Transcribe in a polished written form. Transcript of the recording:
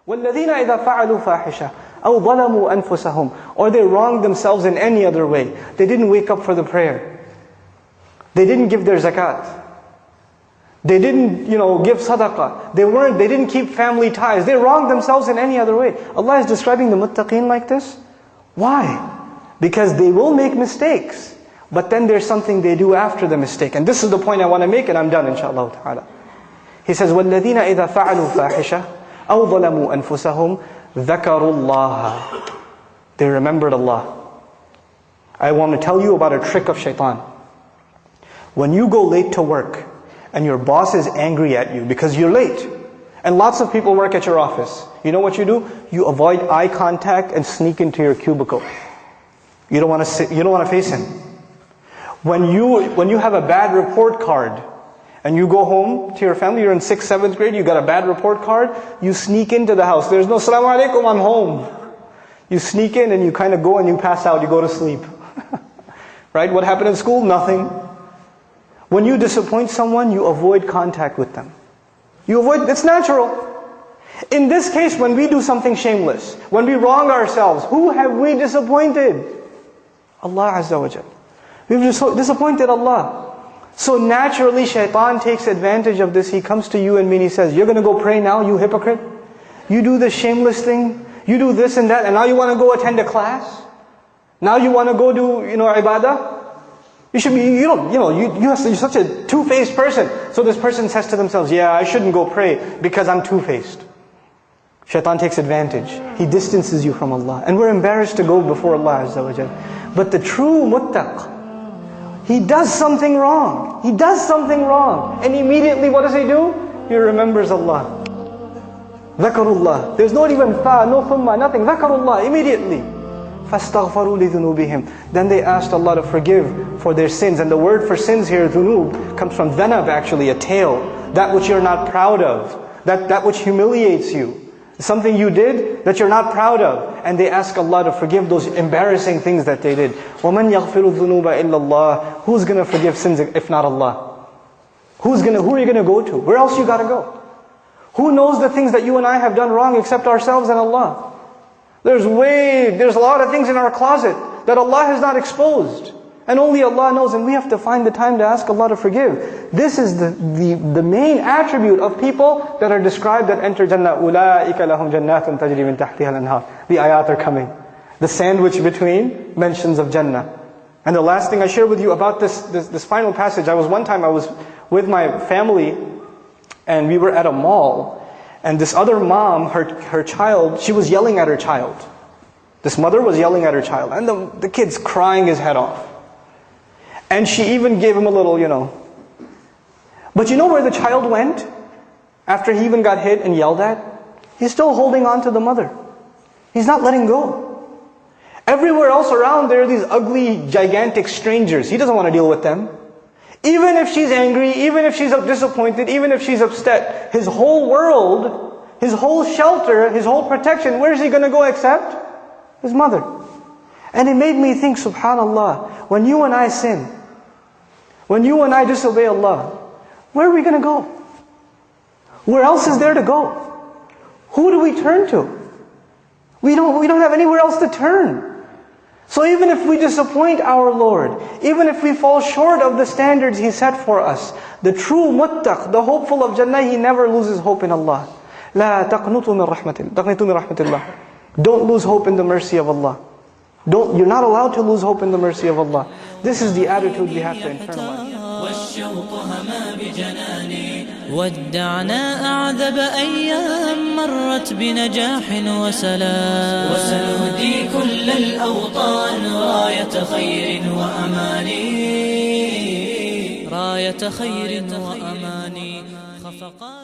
وَالَّذِينَ إِذَا فَعَلُوا فَاحِشَةً أَوْ ظَلَمُوا أَنفُسَهُم, or they wronged themselves in any other way. They didn't wake up for the prayer. They didn't give their zakat. They didn't, give sadaqah. They didn't keep family ties. They wronged themselves in any other way. Allah is describing the muttaqeen like this. Why? Because they will make mistakes. But then there's something they do after the mistake. And this is the point I want to make, and I'm done, inshallah ta'ala. He says, وَالَّذِينَ إِذَا فَعَلُوا فَاحِشَةً أَوْ ظَلَمُوا أَنفُسَهُمْ ذَكَرُوا اللَّهَ. They remembered Allah. I want to tell you about a trick of Shaytan. When you go late to work, and your boss is angry at you because you're late, and lots of people work at your office, you know what you do? You avoid eye contact and sneak into your cubicle. You don't want to face him. When you have a bad report card, and you go home to your family, you're in 6th, 7th grade, you got a bad report card, you sneak into the house. There's no Assalamu alaikum, I'm home. You sneak in and you kind of go and you pass out, you go to sleep. Right? What happened in school? Nothing. When you disappoint someone, you avoid contact with them. It's natural. In this case, when we do something shameless, when we wrong ourselves, who have we disappointed? Allah.S.W.T. We've disappointed Allah. So naturally, Shaytan takes advantage of this. He comes to you and me and he says, you're going to go pray now, you hypocrite? You do this shameless thing, you do this and that, and now you want to go attend a class? Now you want to go do, ibadah? You should be, you're such a two-faced person. So this person says to themselves, yeah, I shouldn't go pray because I'm two-faced. Shaitan takes advantage. He distances you from Allah. And we're embarrassed to go before Allah Azza. But the true muttaq, he does something wrong. He does something wrong. And immediately what does he do? He remembers Allah. Dhakarullah. There's not even tha, no thumma, nothing. Dhakarullah, immediately. فَاسْتَغْفَرُوا لِذُنُوبِهِمْ. Then they asked Allah to forgive for their sins. And the word for sins here, dhunub, comes from dhanab actually, a tail. That which you're not proud of. That which humiliates you. Something you did that you're not proud of. And they ask Allah to forgive those embarrassing things that they did. وَمَنْ يَغْفِرُ الذُّنُوبَ إِلَّا اللَّهِ. Who's going to forgive sins if not Allah? Who are you going to go to? Where else you got to go? Who knows the things that you and I have done wrong except ourselves and Allah? There's a lot of things in our closet that Allah has not exposed. And only Allah knows, and we have to find the time to ask Allah to forgive. This is the main attribute of people that are described that enter Jannah. أُولَٰئِكَ لَهُمْ جَنَّاتٌ تَجْرِي مِنْ تَحْتِهَا الْأَنْهَارُ. The ayat are coming. The sandwich between mentions of Jannah. And the last thing I share with you about this final passage, one time I was with my family, and we were at a mall, and this other mom, her child, she was yelling at her child. This mother was yelling at her child, and the kid's crying his head off. And she even gave him a little, But you know where the child went? After he even got hit and yelled at? He's still holding on to the mother. He's not letting go. Everywhere else around there are these ugly, gigantic strangers. He doesn't want to deal with them. Even if she's angry, even if she's disappointed, even if she's upset, his whole world, his whole shelter, his whole protection, where is he going to go except his mother? And it made me think, subhanallah, when you and I sin, when you and I disobey Allah, where are we going to go? Where else is there to go? Who do we turn to? We don't have anywhere else to turn. So even if we disappoint our Lord, even if we fall short of the standards He set for us, the true muttaq, the hopeful of Jannah, he never loses hope in Allah. لا تقنطوا من رحمة الله. Don't lose hope in the mercy of Allah. You're not allowed to lose hope in the mercy of Allah. This is the attitude we have to internalize. ودعنا أعذب أيام مرت بنجاح وسلام وسنهدي كل الأوطان راية خير وأماني راية خير وأماني خفقان